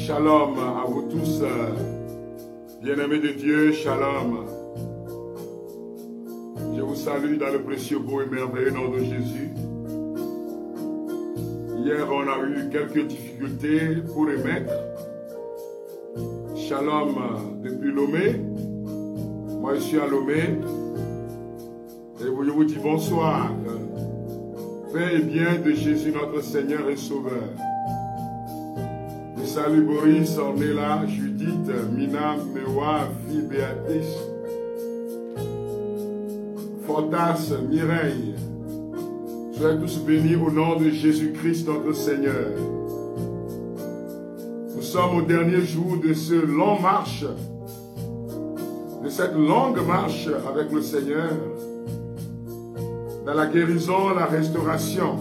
Shalom à vous tous, bien-aimés de Dieu, shalom. Je vous salue dans le précieux, beau et merveilleux nom de Jésus. Hier, on a eu quelques difficultés pour émettre. Shalom depuis Lomé. Moi, je suis à Lomé. Et je vous dis bonsoir. Paix et bien de Jésus, notre Seigneur et Sauveur. Salut Boris, on est là, Judith, Mina, Mewa, fille Béatrice, Fortas, Mireille. Soyez tous bénis au nom de Jésus-Christ notre Seigneur. Nous sommes au dernier jour de ce long marche, de cette longue marche avec le Seigneur, dans la guérison, la restauration.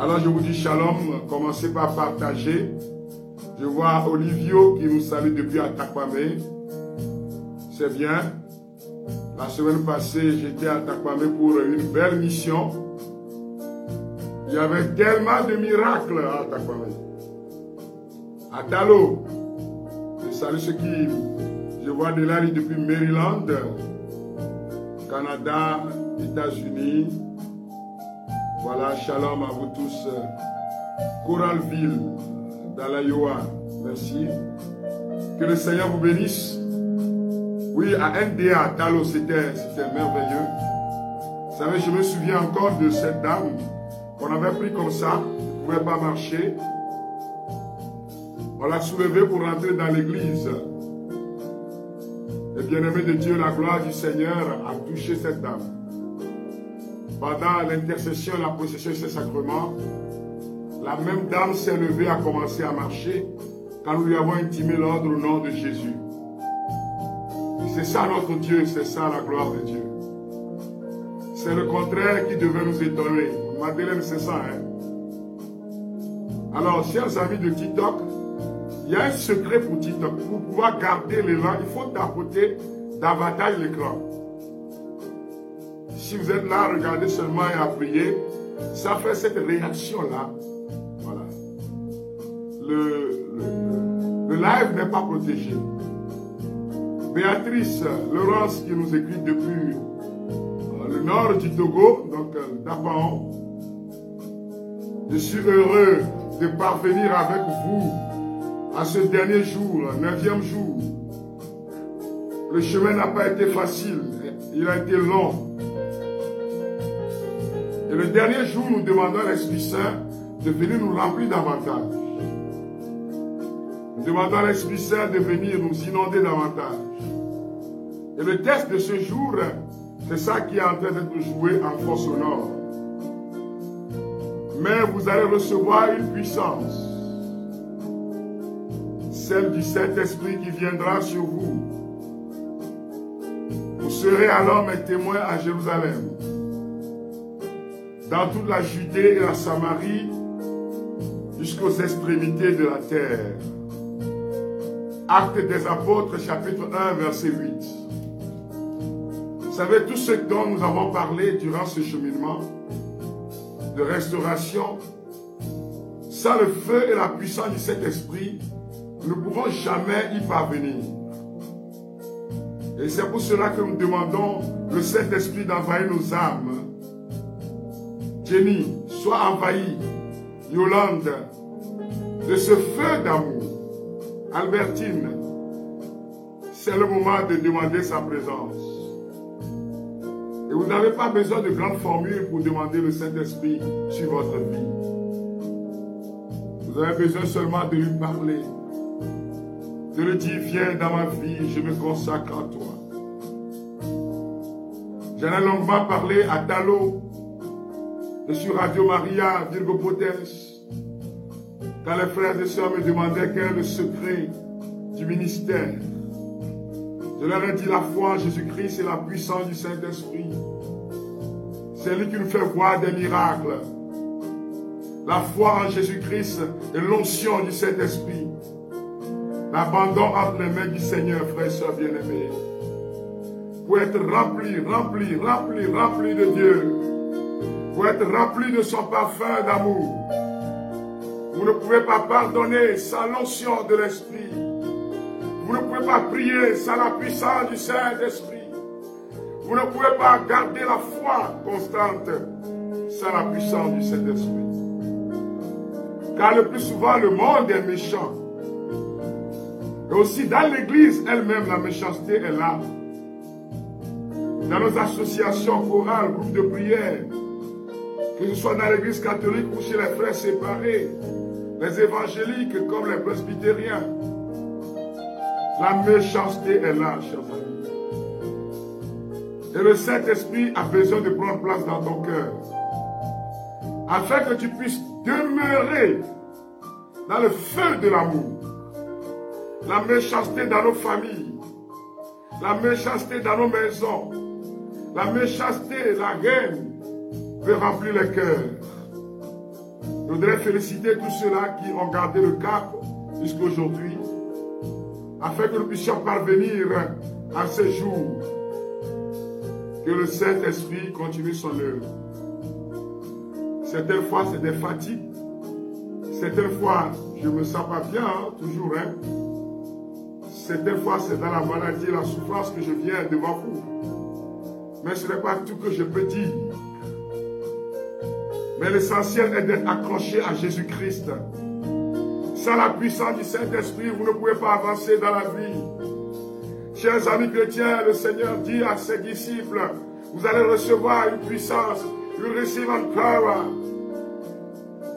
Alors je vous dis shalom, commencez par partager. Je vois Olivio qui nous salue depuis Atakwame. C'est bien. La semaine passée, j'étais à Atakwame pour une belle mission. Il y avait tellement de miracles à Atakwame. À Talo, je salue ceux qui... Je vois Delali depuis Maryland, Canada, États-Unis. Voilà, shalom à vous tous. Coralville, dans l'Iowa, merci. Que le Seigneur vous bénisse. Oui, à NDA, Talo, c'était merveilleux. Vous savez, je me souviens encore de cette dame qu'on avait pris comme ça, elle ne pouvait pas marcher. On l'a soulevée pour rentrer dans l'église. Et bien-aimé de Dieu, la gloire du Seigneur a touché cette dame. Pendant l'intercession et la possession de ces sacrements, la même dame s'est levée, a commencé à marcher quand nous lui avons intimé l'ordre au nom de Jésus. C'est ça notre Dieu, c'est ça la gloire de Dieu. C'est le contraire qui devait nous étonner. Madeleine, c'est ça, hein? Alors, chers amis de TikTok, il y a un secret pour TikTok. Pour pouvoir garder l'élan, il faut tapoter davantage l'écran. Si vous êtes là, regardez seulement et à prier, ça fait cette réaction-là. Voilà. Le live n'est pas protégé. Béatrice Laurence qui nous écrit depuis le nord du Togo, donc d'Apaon. Je suis heureux de parvenir avec vous à ce dernier jour, 9e jour. Le chemin n'a pas été facile, il a été long. Et le dernier jour, nous demandons à l'Esprit Saint de venir nous remplir davantage. Nous demandons à l'Esprit Saint de venir nous inonder davantage. Et le test de ce jour, c'est ça qui est en train d'être joué en force au nord. Mais vous allez recevoir une puissance. Celle du Saint-Esprit qui viendra sur vous. Vous serez alors mes témoins à Jérusalem, dans toute la Judée et la Samarie, jusqu'aux extrémités de la terre. Actes des Apôtres, chapitre 1, verset 8. Vous savez, tout ce dont nous avons parlé durant ce cheminement de restauration, sans le feu et la puissance du Saint-Esprit, nous ne pouvons jamais y parvenir. Et c'est pour cela que nous demandons le Saint-Esprit d'envahir nos âmes. Jenny, sois envahie. Yolande, de ce feu d'amour. Albertine, c'est le moment de demander sa présence. Et vous n'avez pas besoin de grandes formules pour demander le Saint-Esprit sur votre vie. Vous avez besoin seulement de lui parler. De lui dire, viens dans ma vie, je me consacre à toi. J'en ai longuement parlé à Talo et sur Radio Maria, Virgo Potens, quand les frères et sœurs me demandaient quel est le secret du ministère. Je leur ai dit la foi en Jésus-Christ et la puissance du Saint-Esprit. C'est lui qui nous fait voir des miracles. La foi en Jésus-Christ et l'onction du Saint-Esprit. L'abandon entre les mains du Seigneur, frères et sœurs bien-aimés. Pour être rempli de Dieu. Pour être rempli de son parfum d'amour. Vous ne pouvez pas pardonner sans l'onction de l'Esprit. Vous ne pouvez pas prier sans la puissance du Saint-Esprit. Vous ne pouvez pas garder la foi constante sans la puissance du Saint-Esprit. Car le plus souvent, le monde est méchant. Et aussi dans l'Église elle-même, la méchanceté est là. Dans nos associations chorales, groupes de prière, que ce soit dans l'Église catholique ou chez les frères séparés, les évangéliques comme les presbytériens, la méchanceté est là, chers amis. Et le Saint-Esprit a besoin de prendre place dans ton cœur, afin que tu puisses demeurer dans le feu de l'amour. La méchanceté dans nos familles, la méchanceté dans nos maisons, la méchanceté, la haine veut remplir les cœurs. Je voudrais féliciter tous ceux-là qui ont gardé le cap jusqu'à aujourd'hui, afin que nous puissions parvenir à ces jours. Que le Saint-Esprit continue son œuvre. Certaines fois, c'est des fatigues. Certaines fois, je ne me sens pas bien, toujours. Certaines fois, c'est dans la maladie et la souffrance que je viens devant vous. Mais ce n'est pas tout que je peux dire. Mais l'essentiel est d'être accroché à Jésus-Christ. Sans la puissance du Saint-Esprit, vous ne pouvez pas avancer dans la vie. Chers amis chrétiens, le Seigneur dit à ses disciples, vous allez recevoir une puissance, you receive a power.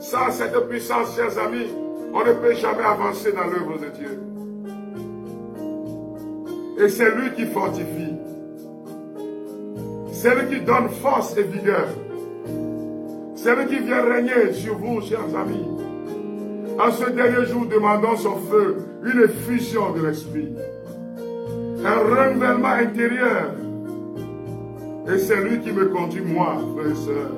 Sans cette puissance, chers amis, on ne peut jamais avancer dans l'œuvre de Dieu. Et c'est lui qui fortifie. C'est lui qui donne force et vigueur. C'est lui qui vient régner sur vous, chers amis. En ce dernier jour, demandons son feu, une effusion de l'Esprit. Un renouvellement intérieur. Et c'est lui qui me conduit, moi, frères et sœurs.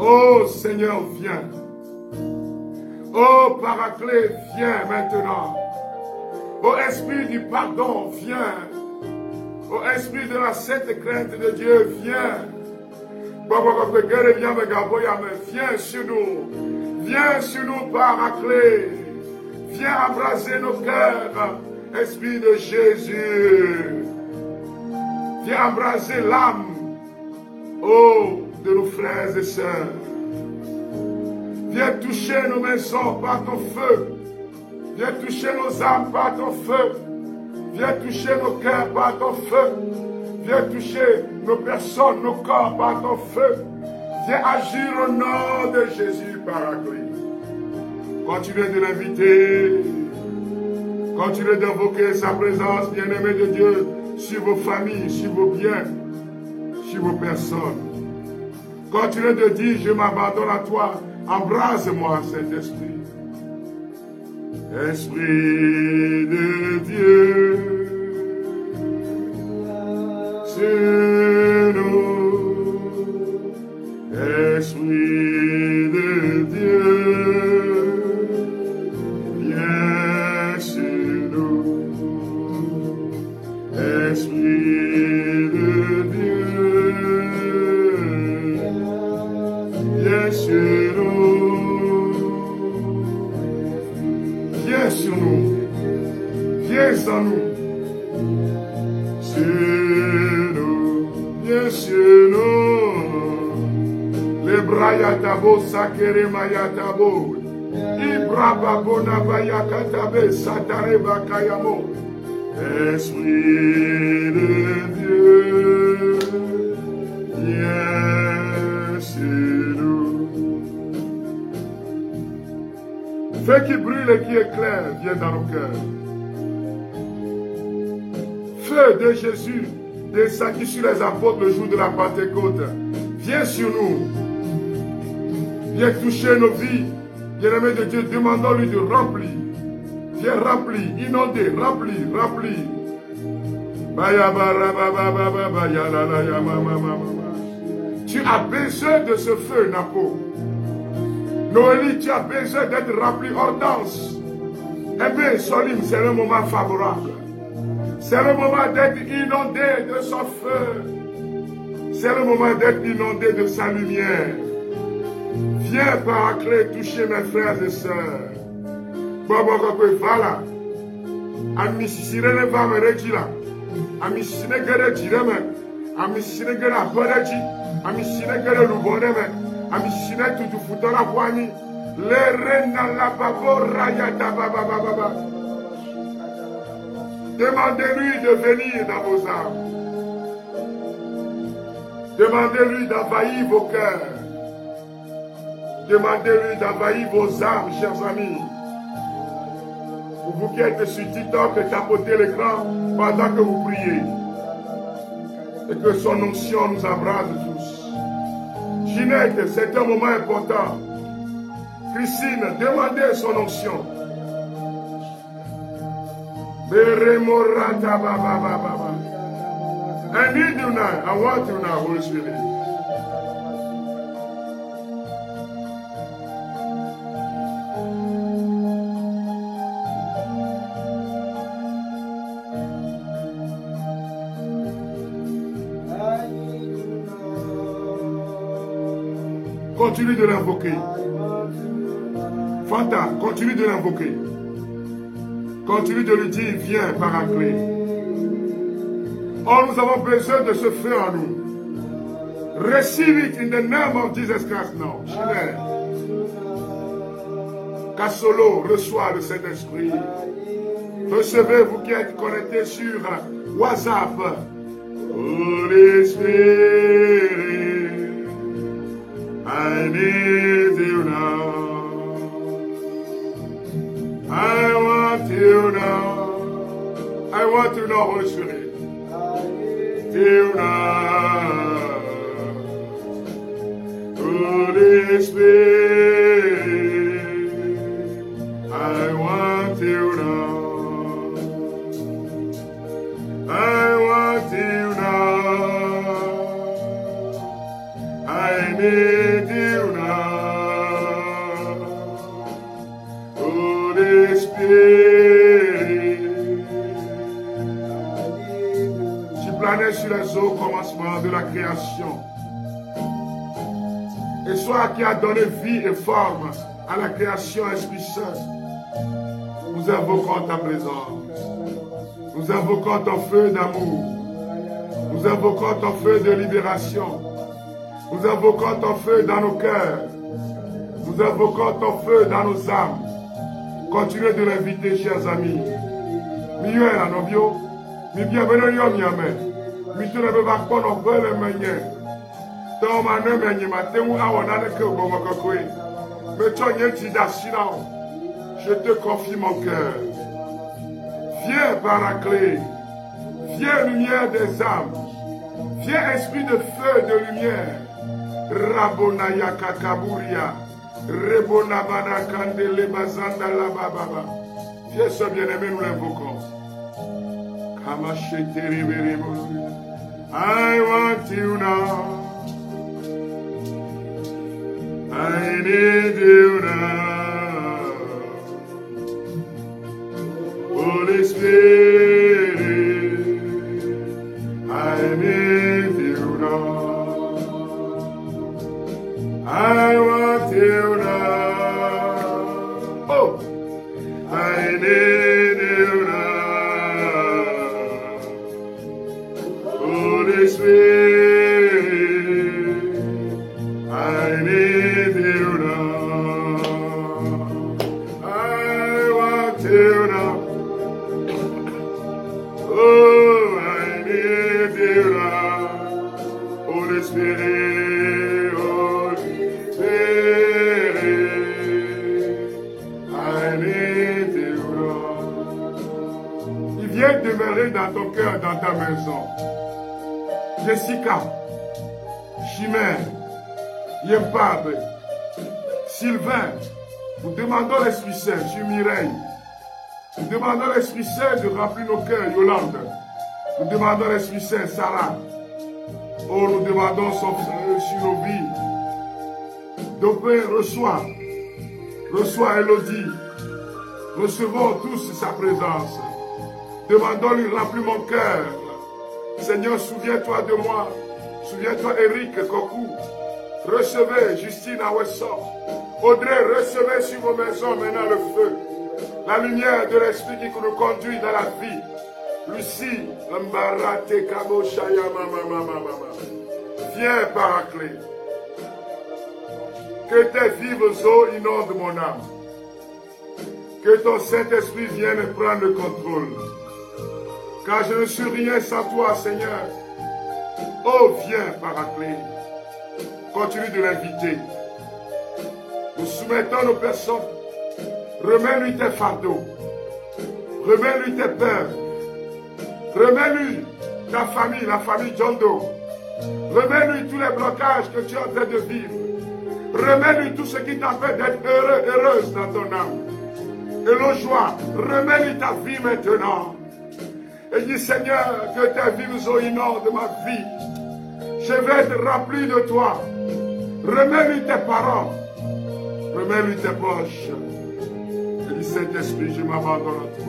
Oh Seigneur, viens. Oh Paraclet, viens maintenant. Oh Esprit du pardon, viens. Oh Esprit de la sainte crainte de Dieu, viens. Viens sur nous. Viens sur nous, Paraclet. Viens embraser nos cœurs. Esprit de Jésus. Viens embraser l'âme. Oh, de nos frères et sœurs. Viens toucher nos maisons par ton feu. Viens toucher nos âmes par ton feu. Viens toucher nos cœurs par ton feu. Viens toucher nos personnes, nos corps par ton feu. Viens agir au nom de Jésus, Paraclet. Continuez de l'inviter. Continuez d'invoquer sa présence, bien-aimé de Dieu, sur vos familles, sur vos biens, sur vos personnes. Continuez de dire, je m'abandonne à toi. Embrase-moi, Saint-Esprit. Esprit de Dieu, sur nous. Esprit de Dieu, viens sur nous. Esprit de Dieu, viens sur nous. Viens en nous. Sur nous, viens sur nous. Les bras yatabo, sakere mayatabo. Ibra babona bayakatabe, satare bakayamo. Esprit de Dieu, viens sur nous. Feu qui brûle et qui éclaire, viens dans nos cœurs. Feu de Jésus, descendu sur les apôtres le jour de la Pentecôte, viens sur nous. Viens toucher nos vies. Bien-aimé de Dieu, demandons-lui de remplir. Viens remplir, inonder, remplir, remplir. Tu as besoin de ce feu, Napo. Noélie, tu as besoin d'être rempli. Hortense. Eh bien, Solim, c'est le moment favorable. C'est le moment d'être inondé de son feu. C'est le moment d'être inondé de sa lumière. Viens, Paraclet, toucher mes frères et sœurs. Voilà. Amisisire ne va me regila. Amisisine gere jireme. Amisisine gere aboreji. Amisisine gere luboneme. Amisisine tutu futora wani. Le rena la babo raya da baba baba. Demandez-lui de venir dans vos âmes. Demandez-lui d'envahir vos cœurs. Demandez-lui d'envahir vos âmes, chers amis. Pour vous qui êtes sur TikTok, tapotez l'écran pendant que vous priez. Et que son onction nous embrase tous. Ginette, c'est un moment important. Christine, demandez son onction. I need you now. I want you now, Holy Spirit. Continue de l'invoquer. Fanta, continue de l'invoquer. Continue de lui dire, viens, Paraclet. Oh, nous avons besoin de ce feu en nous. Receive it in the name of Jesus Christ now. Kassolo, reçois le Saint-Esprit. Recevez, vous qui êtes connectés sur WhatsApp. Holy Spirit, I need you now. I want you now. I want you now, Holy Spirit. You now. Holy Spirit, I want you now. I want you now. I need you now. Holy Spirit. Tu planais sur les eaux au commencement de la création. Et soit qui a donné vie et forme à la création, Esprit Saint, nous invoquons ta présence. Nous invoquons ton feu d'amour. Nous invoquons ton feu de libération. Nous invoquons ton feu dans nos cœurs. Nous invoquons ton feu dans nos âmes. Continuez de l'inviter, chers amis. Mieux la novio, mi bienvenue mi amène. Mi tu ne veux pas qu'on en veut le manier. Dans ma ne me ma te ou awana ne que bon makokwe. Me tonye ti dasina. Je te confie mon cœur. Viens Paraclet. Viens lumière des âmes. Viens esprit de feu de lumière. Rabonaya kakaburia. Rebonabana kandele bazanda la baba. Viens ce bien-aimé, nous l'invoquons. I want you now. I need you now. Holy Spirit, I need you now. I want you now. Oh, I need you now. want you now. Oh, I need you now. Holy Spirit, Holy Spirit, I need you now. Il vient demeurer dans ton cœur, dans ta maison. Jessica, Chimère, Yempabe, Sylvain, nous demandons l'Esprit Saint sur Mireille. Nous demandons l'Esprit Saint de remplir nos cœurs, Yolande. Nous demandons l'Esprit Saint, Sarah. Oh, nous demandons son frère sur nos vies. Dopé, reçois. Reçois Elodie. Recevons tous sa présence. Demandons-lui, remplis mon cœur. Seigneur, souviens-toi de moi. Souviens-toi, Eric Kokou. Recevez Justine Awessor. Audrey, recevez sur vos maisons maintenant le feu. La lumière de l'Esprit qui nous conduit dans la vie. Lucie, Mbarate Kabo Shaya Mama. Viens, Paraclet. Que tes vives eaux inondent mon âme. Que ton Saint-Esprit vienne prendre le contrôle. Car je ne suis rien sans toi, Seigneur. Oh, viens, Paraclet. Continue de l'inviter. Nous soumettons nos personnes. Remets-lui tes fardeaux. Remets-lui tes peurs. Remets-lui ta famille, la famille John Doe. Remets-lui tous les blocages que tu es en train de vivre. Remets-lui tout ce qui t'empêche d'être heureux, heureuse dans ton âme. Et le joie, remets-lui ta vie maintenant. Et dis, Seigneur, que tes vives eaux inondent ma vie. Je vais être rempli de toi. Remets-lui tes paroles. Remets-lui tes poches. Et dis, Saint-Esprit, je m'abandonne à toi.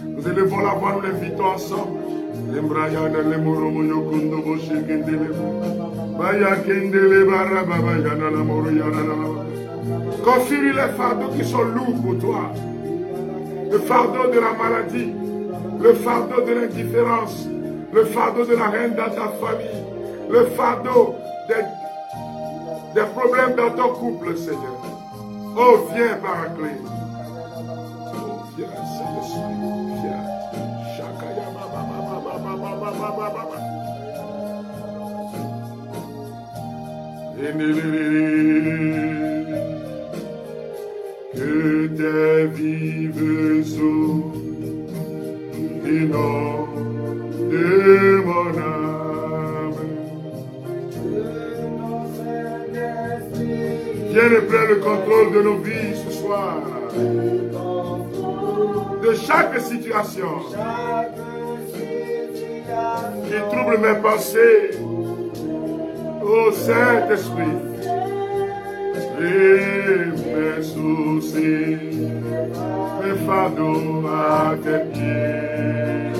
Nous élevons la voix, nous l'invitons ensemble. Confie-lui les fardeaux qui sont lourds pour toi. Le fardeau de la maladie, le fardeau de l'indifférence, le fardeau de la haine dans ta famille, le fardeau des problèmes dans ton couple, Seigneur. Oh, viens, Paraclet. Oh, viens, Saint-Esprit, viens. Shakaya, que tes vives eaux inondent de mon âme. Viens et prends le contrôle de nos vies ce soir. De chaque situation qui trouble mes pensées. Ô Saint-Esprit, et mes soucis, mes fardeaux à tes pieds,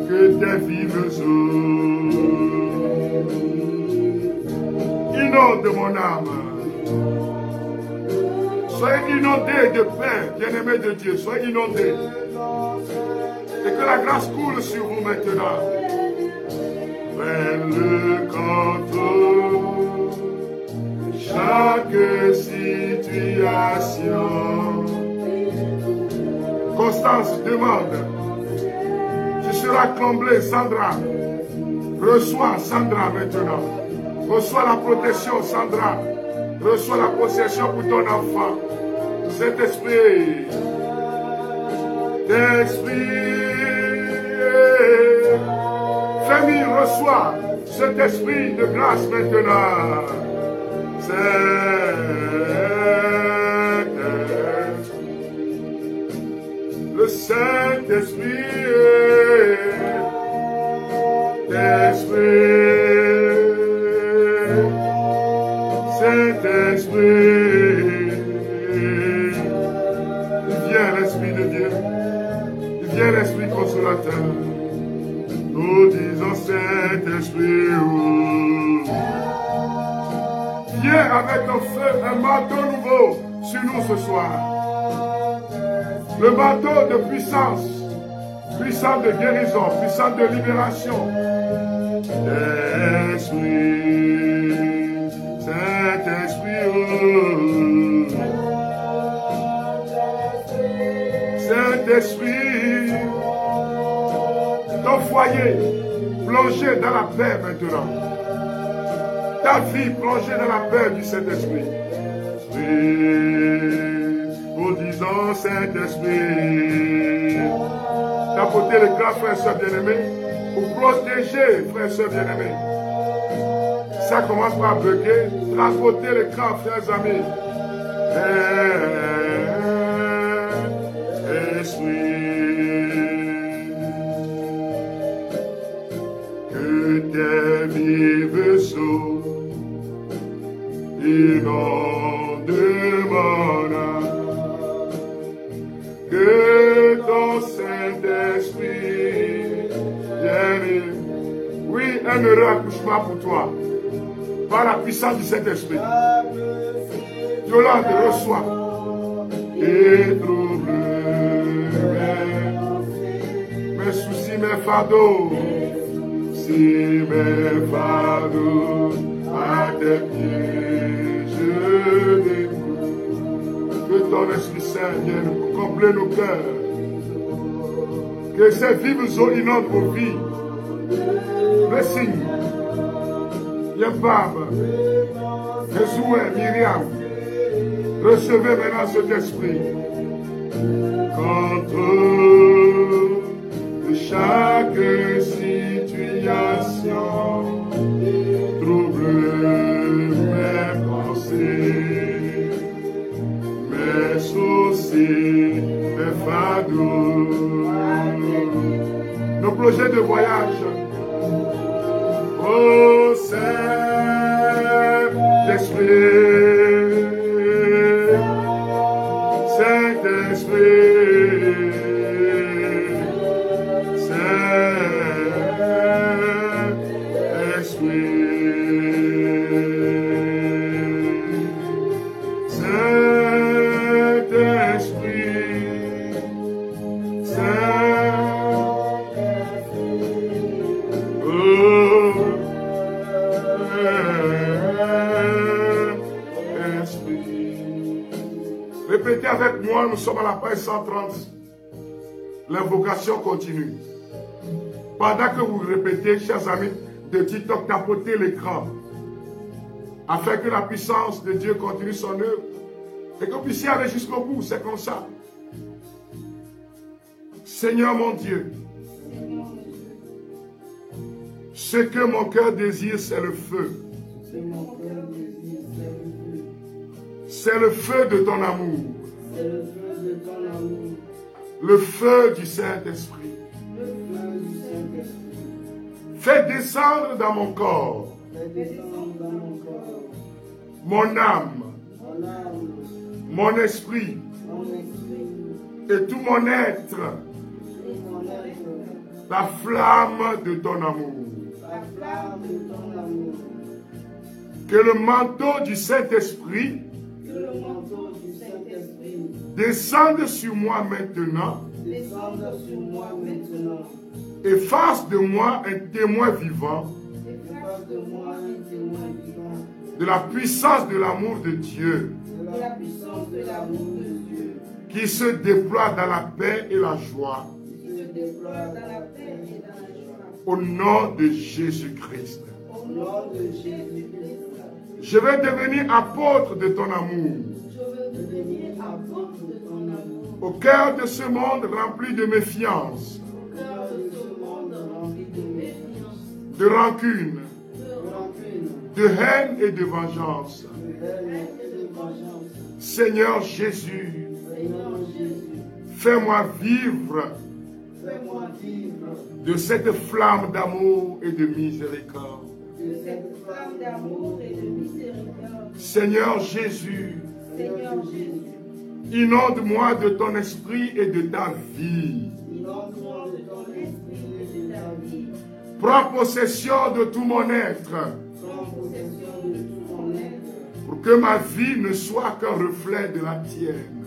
que tes vives eaux inondent mon âme. Soyez inondés de paix, bien-aimés de Dieu, soyez inondés. Et que la grâce coule sur vous maintenant. Le contrôle, chaque situation. Constance demande, tu seras comblée, Sandra. Reçois, Sandra, maintenant. Reçois la protection, Sandra. Reçois la possession pour ton enfant. Cet esprit, famille, reçoit cet esprit de grâce maintenant. Le Saint-Esprit, Saint-Esprit, il vient l'Esprit de Dieu, il vient l'Esprit consolateur. Nous disons Saint-Esprit, viens avec ton feu, un manteau nouveau sur nous ce soir. Le manteau de puissance, puissance de guérison, puissance de libération. Esprit, Saint-Esprit, Saint-Esprit, ton foyer plongé dans la paix maintenant. Ta vie plongée dans la paix du Saint-Esprit. Nous disons Saint-Esprit. Tapoter les grands frères et sœurs bien-aimés pour protéger frères et sœurs bien-aimés. Ça commence par bugger, transporter les grands frères et amis. Esprit, que tes vives eaux inondent mon âme, que ton Saint-Esprit vienne. Oui, un heureux accouchement pour toi, par la puissance du Saint-Esprit. Yolande, reçois et trouble mes soucis, mes fardeaux, si mes fardeaux à tes pieds je dépose. Que ton Esprit Saint vienne combler nos cœurs, que ces vives eaux inondent vos vies. Le signe, Yembab, Jésus, Myriam, recevez maintenant cet esprit. Contre chaque situation, trouble mes pensées, mes soucis, mes fardeaux, nos projets de voyage. Oh Saint-Esprit, Saint-Esprit, Saint-Esprit, Saint-Esprit, Répétez avec moi, nous sommes à la page 130. L'invocation continue. Pendant que vous répétez, chers amis de TikTok, tapotez l'écran, afin que la puissance de Dieu continue son œuvre et que vous puissiez aller jusqu'au bout. C'est comme ça. Seigneur mon Dieu, ce que mon cœur désire, c'est le feu. C'est le feu de ton amour. Le feu du Saint-Esprit. Fais descendre dans mon corps mon âme, mon esprit et tout mon être, la flamme de ton amour. Que le manteau du Saint-Esprit descende sur moi maintenant et fasse de moi un témoin vivant de la puissance de l'amour de Dieu qui se déploie dans la paix et la joie au nom de Jésus-Christ. Je vais devenir apôtre de ton amour. Au cœur de ce monde rempli de méfiance, de rancune, de haine et de vengeance. Seigneur Jésus, fais-moi vivre de cette flamme d'amour et de miséricorde. Seigneur Jésus, inonde-moi de ton esprit et de ta vie. Prends possession de tout mon être. Pour que ma vie ne soit qu'un reflet de la tienne.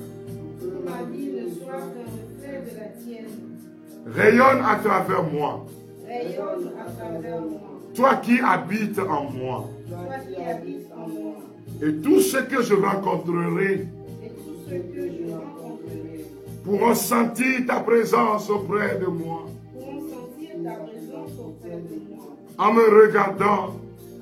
rayonne à travers moi. Rayonne à travers moi. Toi qui habites en moi. Toi qui habites en moi. Et tout ce que je rencontrerai Et tout ce que je rencontrerai pourront sentir ta présence auprès de moi. pourront sentir ta présence auprès de moi. En me regardant,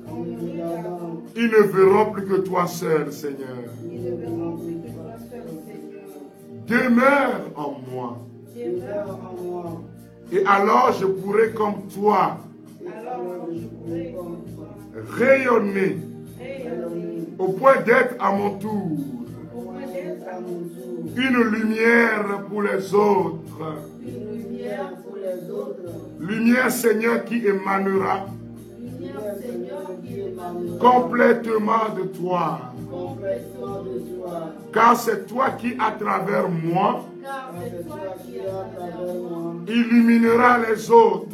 En me regardant, ils ne verront plus que toi seul, Seigneur. ils ne verront plus que toi seul, Seigneur. Demeure en moi. Demeure en moi. Et alors je pourrai comme toi Alors je pourrai comme toi rayonner rayonner au point d'être à mon tour au point d'être à mon tour une lumière pour les autres. une lumière pour les autres. Lumière, Seigneur, qui émanera Lumière, Seigneur, qui émane complètement de toi. complètement de toi. Car c'est toi qui, à travers moi, Car c'est toi qui es à travers moi. illuminera les autres.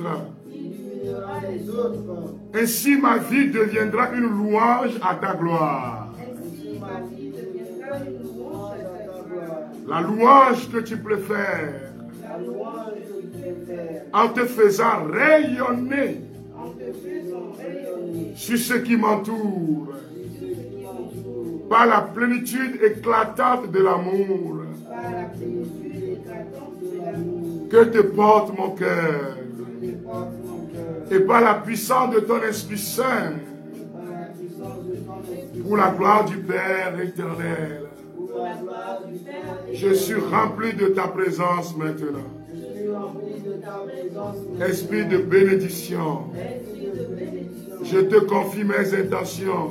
Illuminera les autres. Ainsi ma vie deviendra une louange à ta gloire. Ainsi ma vie deviendra une louange à ta gloire. La louange que tu préfères La louange que tu peux faire en te faisant rayonner en te faisant rayonner sur ce qui m'entoure sur ceux qui entourent par la plénitude éclatante de l'amour par la plénitude éclatante de l'amour que te porte mon cœur que porte mon cœur et par la puissance de ton Esprit Saint et par la puissance de ton esprit pour la gloire du Père éternel. pour la gloire du Père. Et Je suis rempli de ta présence maintenant. je suis rempli de ta présence. Esprit de bénédiction, Esprit de bénédiction. je te confie mes intentions.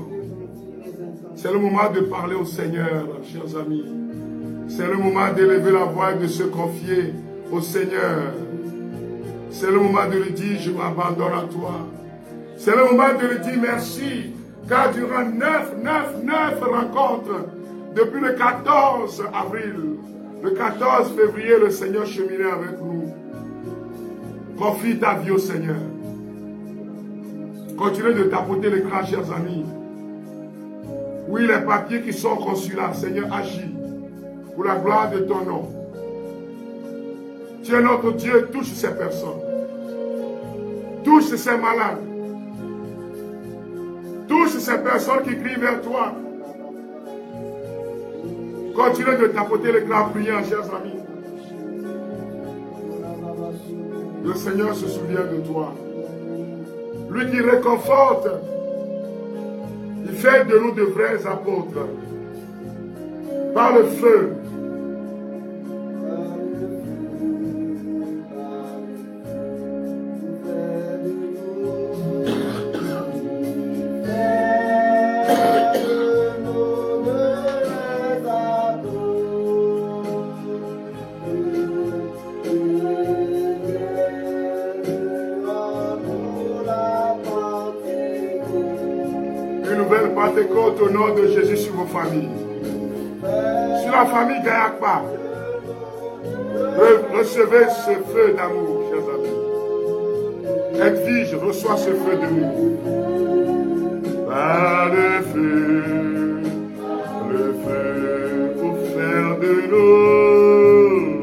C'est le moment de parler au Seigneur, chers amis. C'est le moment d'élever la voix et de se confier au Seigneur. C'est le moment de lui dire, je m'abandonne à toi. C'est le moment de lui dire merci, car durant 9 rencontres, depuis le 14 avril, le 14 février, le Seigneur cheminait avec nous. Confie ta vie au Seigneur. Continuez de tapoter l'écran, chers amis. Oui, les papiers qui sont consulats, Seigneur, agis pour la gloire de ton nom. Tu es notre Dieu, touche ces personnes. Touche ces malades. Touche ces personnes qui crient vers toi. Continuez de tapoter l'écran en priant, chers amis. Le Seigneur se souvient de toi. Lui qui réconforte, il fait de nous de vrais apôtres. Par le feu. Pentecôte au nom de Jésus sur vos familles. Sur la famille Gayakpa. Recevez ce feu d'amour, chers amis. Edwige, reçois ce feu d'amour. Par le feu pour faire de l'eau.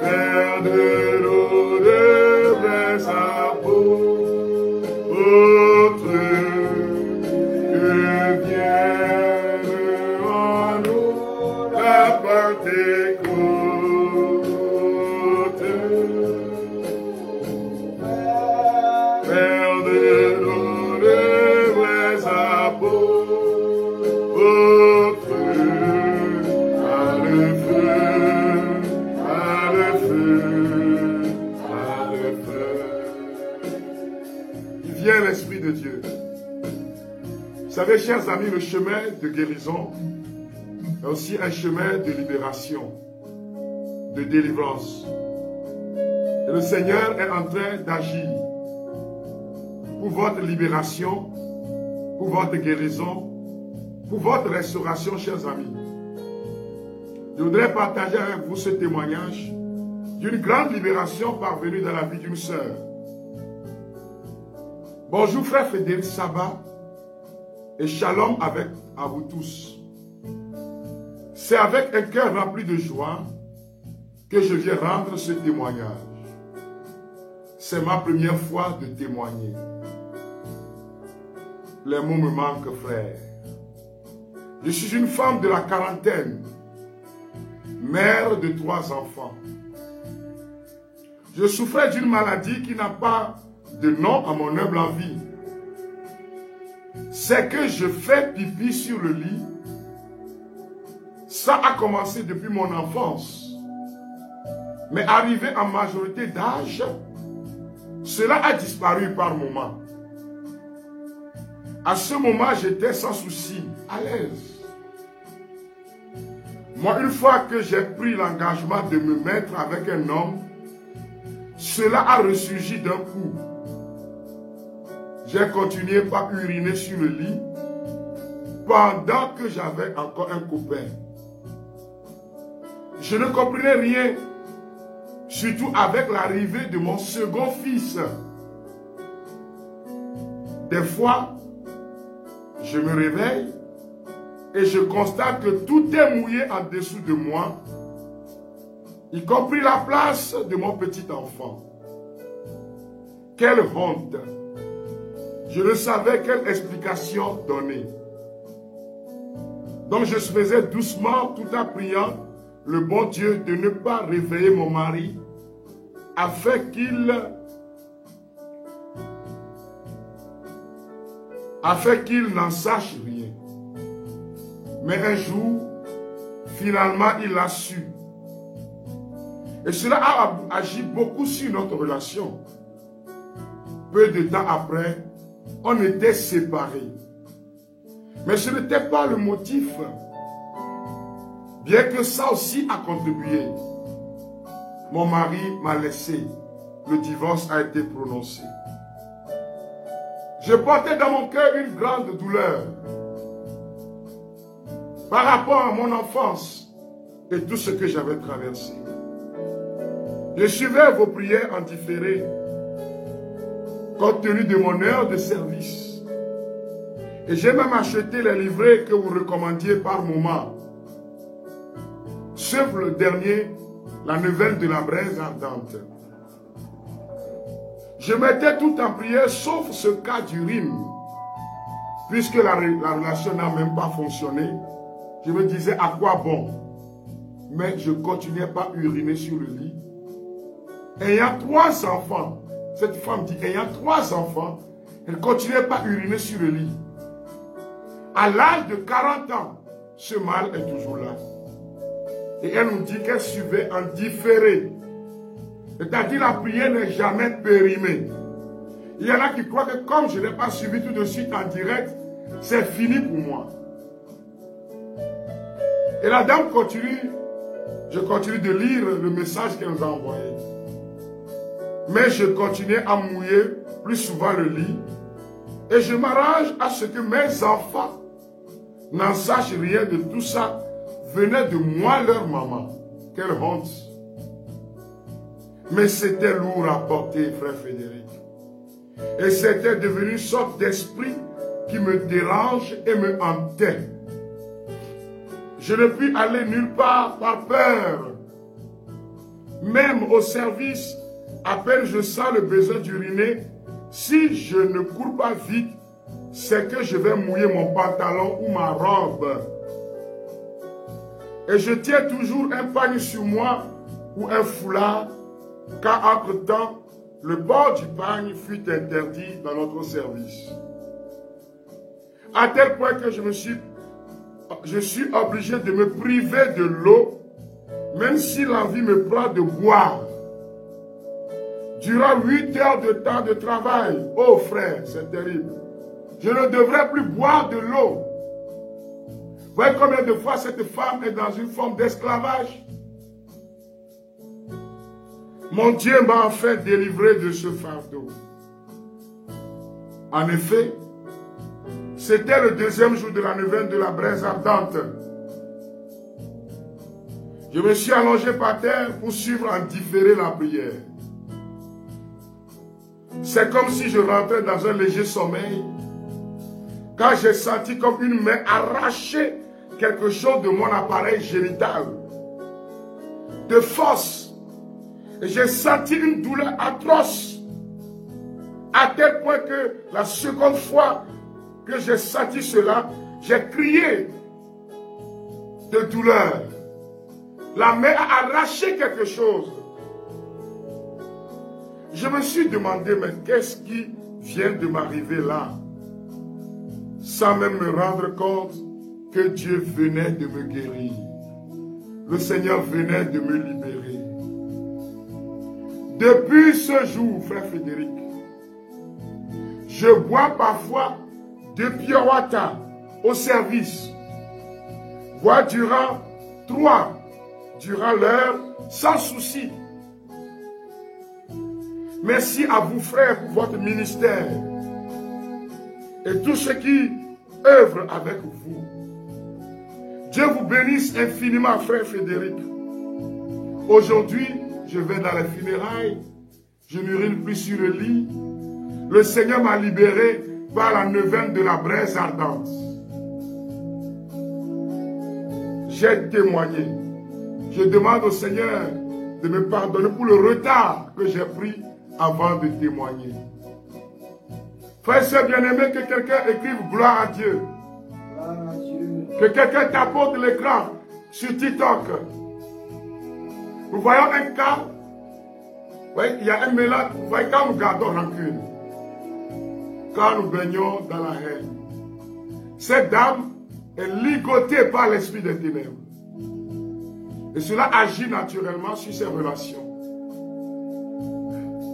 Faire de l'eau de vrais apôtres. Vous savez, chers amis, le chemin de guérison est aussi un chemin de libération, de délivrance. Et le Seigneur est en train d'agir pour votre libération, pour votre guérison, pour votre restauration, chers amis. Je voudrais partager avec vous ce témoignage d'une grande libération parvenue dans la vie d'une sœur. Bonjour frère Frédéric Sabat et shalom à vous tous. C'est avec un cœur rempli de joie que je viens rendre ce témoignage. C'est ma première fois de témoigner. Les mots me manquent, frère. Je suis une femme de la quarantaine, mère de 3 enfants. Je souffrais d'une maladie qui n'a pas de nom à mon humble envie. C'est que je fais pipi sur le lit. Ça a commencé depuis mon enfance. Mais arrivé en majorité d'âge, cela a disparu par moments. À ce moment, j'étais sans souci, à l'aise. Moi, une fois que j'ai pris l'engagement de me mettre avec un homme, cela a ressurgi d'un coup. J'ai continué par uriner sur le lit pendant que j'avais encore un copain. Je ne comprenais rien, surtout avec l'arrivée de mon second fils. Des fois, je me réveille et je constate que tout est mouillé en dessous de moi, y compris la place de mon petit enfant. Quelle honte! Je ne savais quelle explication donner. Donc je faisais doucement tout en priant le bon Dieu de ne pas réveiller mon mari afin qu'il n'en sache rien. Mais un jour, finalement, il l'a su. Et cela a agi beaucoup sur notre relation. Peu de temps après, on était séparés. Mais ce n'était pas le motif. Bien que ça aussi a contribué. Mon mari m'a laissé. Le divorce a été prononcé. Je portais dans mon cœur une grande douleur par rapport à mon enfance et tout ce que j'avais traversé. Je suivais vos prières en différé, compte tenu de mon heure de service. Et j'ai même acheté les livrets que vous recommandiez par moment. Sauf le dernier, la nouvelle de la braise ardente. Je mettais tout en prière, sauf ce cas d'urine. Puisque la relation n'a même pas fonctionné, je me disais à quoi bon. Mais je continuais pas à uriner sur le lit. Ayant 3 enfants, cette femme dit, ayant 3 enfants, elle continuait pas à uriner sur le lit. À l'âge de 40 ans, ce mal est toujours là. Et elle nous dit qu'elle suivait en différé. C'est-à-dire la prière n'est jamais périmée. Il y en a qui croient que comme je n'ai pas suivi tout de suite en direct, c'est fini pour moi. Et la dame continue, je continue de lire le message qu'elle nous a envoyé. Mais je continuais à mouiller plus souvent le lit. Et je m'arrange à ce que mes enfants n'en sachent rien de tout ça. Venait de moi leur maman. Quelle honte. Mais c'était lourd à porter, frère Frédéric. Et c'était devenu une sorte d'esprit qui me dérange et me hantait. Je ne puis aller nulle part par peur. Même au service, à peine je sens le besoin d'uriner, si je ne cours pas vite, c'est que je vais mouiller mon pantalon ou ma robe. Et je tiens toujours un pagne sur moi ou un foulard, car entre-temps, le port du pagne fut interdit dans notre service. À tel point que je suis obligé de me priver de l'eau, même si l'envie me prend de boire. Durant 8 heures de temps de travail, oh frère, c'est terrible. Je ne devrais plus boire de l'eau. Vous voyez combien de fois cette femme est dans une forme d'esclavage? Mon Dieu m'a enfin délivré de ce fardeau. En effet, c'était le 2e jour de la neuvaine de la braise ardente. Je me suis allongé par terre pour suivre en différé la prière. C'est comme si je rentrais dans un léger sommeil, quand j'ai senti comme une main arracher quelque chose de mon appareil génital. De force, Et j'ai senti une douleur atroce. À tel point que la seconde fois que j'ai senti cela, j'ai crié de douleur. La main a arraché quelque chose. Je me suis demandé, mais qu'est-ce qui vient de m'arriver là? Sans même me rendre compte que Dieu venait de me guérir. Le Seigneur venait de me libérer. Depuis ce jour, frère Frédéric, je bois parfois de pure water au service. Bois durant l'heure, sans souci. Merci à vous, frères, pour votre ministère. Et tous ceux qui œuvrent avec vous. Dieu vous bénisse infiniment, frère Frédéric. Aujourd'hui, je vais dans les funérailles. Je n'urine plus sur le lit. Le Seigneur m'a libéré par la neuvaine de la braise ardente. J'ai témoigné. Je demande au Seigneur de me pardonner pour le retard que j'ai pris avant de témoigner. Frère et sœurs bien-aimés, que quelqu'un écrive gloire à Dieu. Que quelqu'un tapote l'écran sur TikTok. Nous voyons un cas. Oui, il y a un mélange. Vous voyez, quand nous gardons rancune, quand nous baignons dans la haine, cette dame est ligotée par l'esprit des ténèbres. Et cela agit naturellement sur ses relations.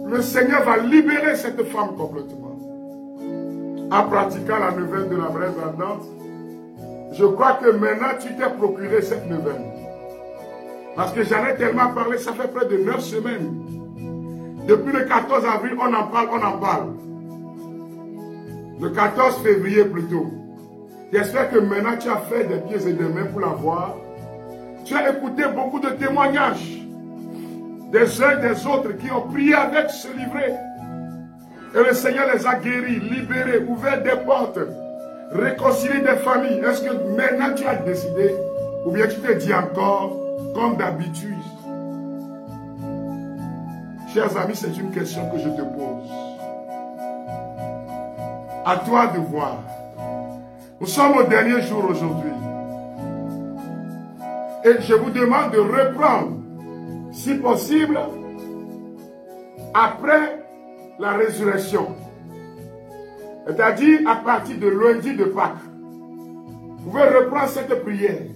Le Seigneur va libérer cette femme complètement. En pratiquant la neuvaine de la braise ardente, je crois que maintenant tu t'es procuré cette neuvaine. Parce que j'en ai tellement parlé, ça fait près de 9 semaines. Depuis le 14 avril, on en parle, on en parle. Le 14 février plutôt. J'espère que maintenant tu as fait des pieds et des mains pour la voir. Tu as écouté beaucoup de témoignages des uns et des autres qui ont prié avec ce livret. Et le Seigneur les a guéris, libérés, ouvert des portes, réconcilié des familles. Est-ce que maintenant tu as décidé, ou bien tu te dis encore, comme d'habitude? Chers amis, c'est une question que je te pose. À toi de voir. Nous sommes au dernier jour aujourd'hui. Et je vous demande de reprendre, si possible, après la résurrection. C'est-à-dire à partir de lundi de Pâques. Vous pouvez reprendre cette prière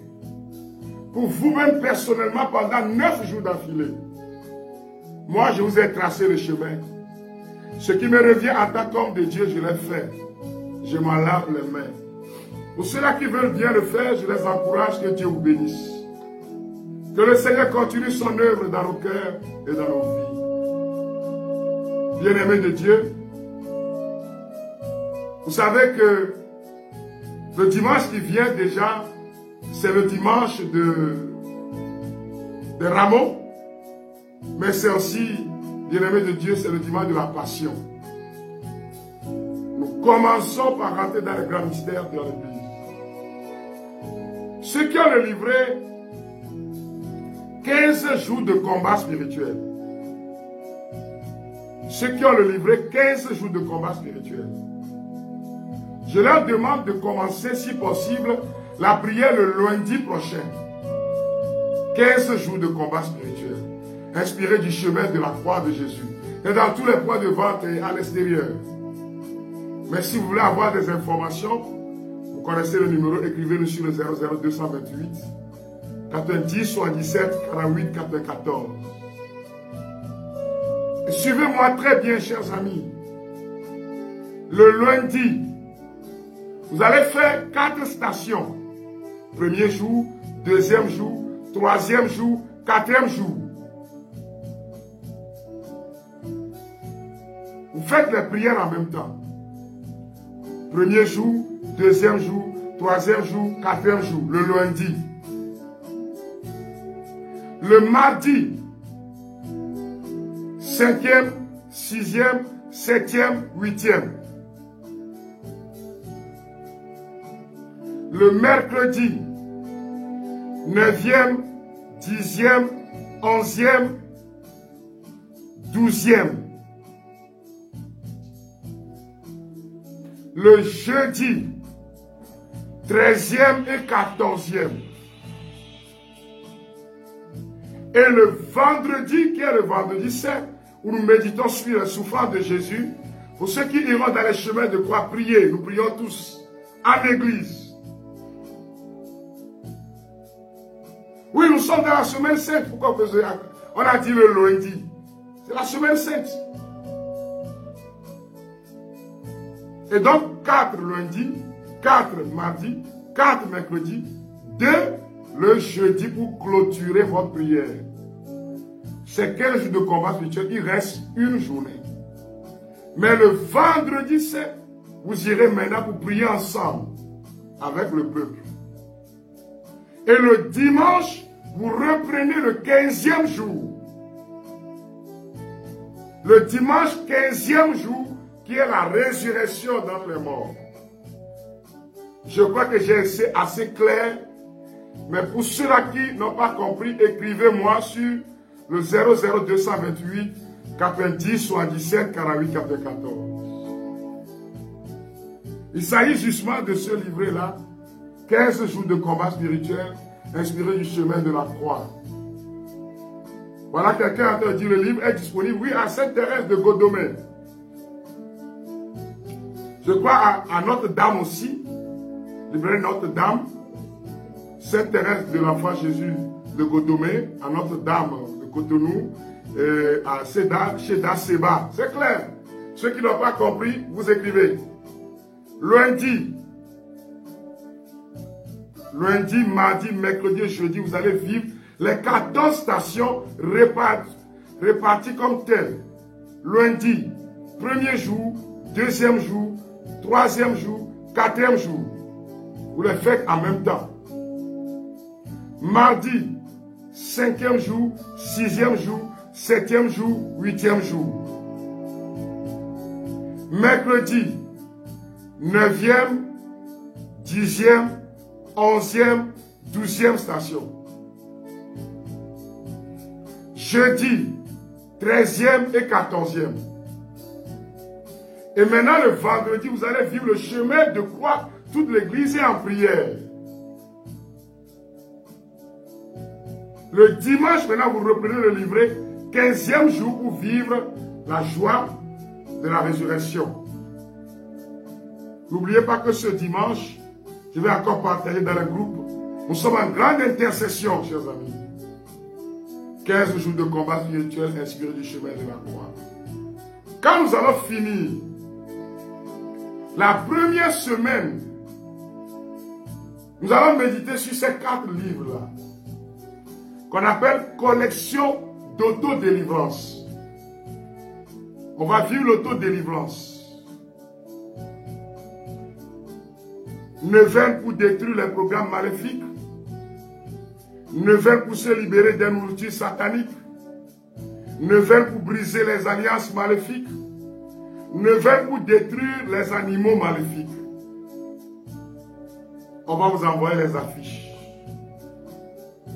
pour vous-même personnellement pendant 9 jours d'affilée. Moi, je vous ai tracé le chemin. Ce qui me revient en tant qu'homme de Dieu, je l'ai fait. Je m'en lave les mains. Pour ceux-là qui veulent bien le faire, je les encourage, que Dieu vous bénisse. Que le Seigneur continue son œuvre dans nos cœurs et dans nos vies. Bien-aimés de Dieu, vous savez que le dimanche qui vient déjà, c'est le dimanche de Rameau, mais c'est aussi, bien-aimés de Dieu, c'est le dimanche de la Passion. Nous commençons par rentrer dans le grand mystère de l'Église. Ceux qui ont le livret 15 jours de combat spirituel. Ceux qui ont le livret 15 jours de combat spirituel. Je leur demande de commencer, si possible, la prière le lundi prochain. 15 jours de combat spirituel. Inspiré du chemin de la croix de Jésus. Et dans tous les points de vente et à l'extérieur. Mais si vous voulez avoir des informations, vous connaissez le numéro, écrivez-le sur le 00228 90 77 48 94. Suivez-moi très bien, chers amis. Le lundi, vous allez faire 4 stations. Premier jour, deuxième jour, troisième jour, quatrième jour. Vous faites les prières en même temps. Premier jour, deuxième jour, troisième jour, quatrième jour, le lundi. Le mardi, 5e, 6e, 7e, 8e. Le mercredi, 9e, 10e, 11e, 12e. Le jeudi, 13e et 14e. Et le vendredi, qui est le vendredi saint, où nous méditons sur la souffrance de Jésus, pour ceux qui iront dans les chemins de croix prier, nous prions tous en église. Oui, nous sommes dans la semaine sainte. Pourquoi on a dit le lundi? C'est la semaine sainte. Et donc, 4 lundi, 4 mardi, 4 mercredi, 2 le jeudi pour clôturer votre prière. C'est 15 jours de combat spirituel, il reste une journée. Mais le vendredi saint, vous irez maintenant pour prier ensemble avec le peuple. Et le dimanche, vous reprenez le 15e jour. Le dimanche 15e jour, qui est la résurrection dans les morts. Je crois que j'ai été assez clair. Mais pour ceux-là qui n'ont pas compris, écrivez-moi sur le 00228 90 77 48 94. Il s'agit justement de ce livret-là, 15 jours de combat spirituel, inspiré du chemin de la croix. Voilà, quelqu'un a dit le livre est disponible, oui, à Sainte-Thérèse de Godomé. Je crois à Notre-Dame aussi, librairie Notre-Dame, Sainte-Thérèse de l'Enfant Jésus de Godomé, à Notre-Dame de Cotonou, à Cheda Seba. C'est clair. Ceux qui n'ont pas compris, vous écrivez. Lundi, mardi, mercredi et jeudi, vous allez vivre les 14 stations réparties comme telles. Lundi, premier jour, deuxième jour, troisième jour, quatrième jour. Vous les faites en même temps. Mardi, 5e jour, 6e jour, 7e jour, 8e jour. Mercredi, 9e, 10e, 11e, 12e station. Jeudi, 13e et 14e. Et maintenant, le vendredi, vous allez vivre le chemin de croix. Toute l'église est en prière. Le dimanche, maintenant, vous reprenez le livret, 15e jour pour vivre la joie de la résurrection. N'oubliez pas que ce dimanche, je vais encore partager dans le groupe, nous sommes en grande intercession, chers amis. 15 jours de combat spirituel inspiré du chemin de la croix. Quand nous allons finir, la première semaine, nous allons méditer sur ces 4 livres-là, qu'on appelle collection d'autodélivrance. On va vivre l'autodélivrance. Neuvaine pour détruire les programmes maléfiques. Neuvaine pour se libérer des nourritures sataniques. Neuvaine pour briser les alliances maléfiques. Neuvaine pour détruire les animaux maléfiques. On va vous envoyer les affiches.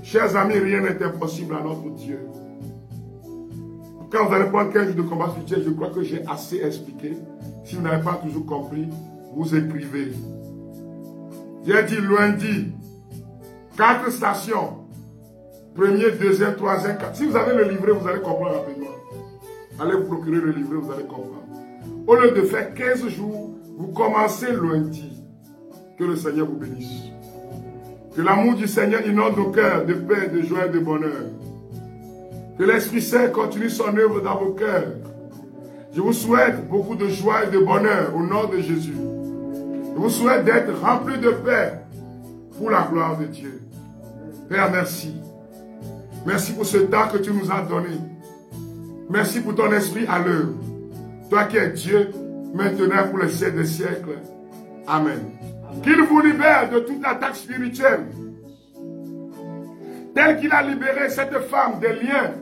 Chers amis, rien n'est impossible à notre Dieu. Quand vous allez prendre 15 jours de combat spirituel, je crois que j'ai assez expliqué. Si vous n'avez pas toujours compris, vous écrivez. J'ai dit lundi, 4 stations. Premier, deuxième, troisième, 4. Si vous avez le livret, vous allez comprendre rapidement. Allez vous procurer le livret, vous allez comprendre. Au lieu de faire 15 jours, vous commencez lundi. Que le Seigneur vous bénisse. Que l'amour du Seigneur inonde nos cœurs de paix, de joie et de bonheur. Que l'Esprit Saint continue son œuvre dans vos cœurs. Je vous souhaite beaucoup de joie et de bonheur au nom de Jésus. Je vous souhaite d'être remplis de paix pour la gloire de Dieu. Père, merci. Merci pour ce temps que tu nous as donné. Merci pour ton esprit à l'œuvre. Toi qui es Dieu, maintenant pour les siècles des siècles. Amen. Qu'il vous libère de toute attaque spirituelle. Tel qu'il a libéré cette femme des liens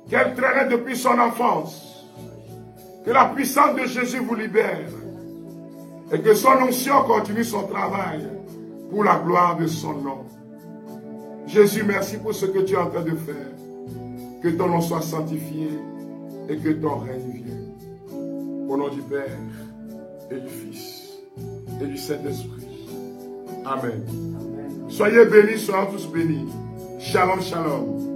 qu'elle traînait depuis son enfance. Que la puissance de Jésus vous libère. Et que son onction continue son travail pour la gloire de son nom. Jésus, merci pour ce que tu es en train de faire. Que ton nom soit sanctifié. et que ton règne vienne. Au nom du Père et du Fils et du Saint-Esprit. Amen. Soyez bénis, soyez tous bénis. Shalom, shalom.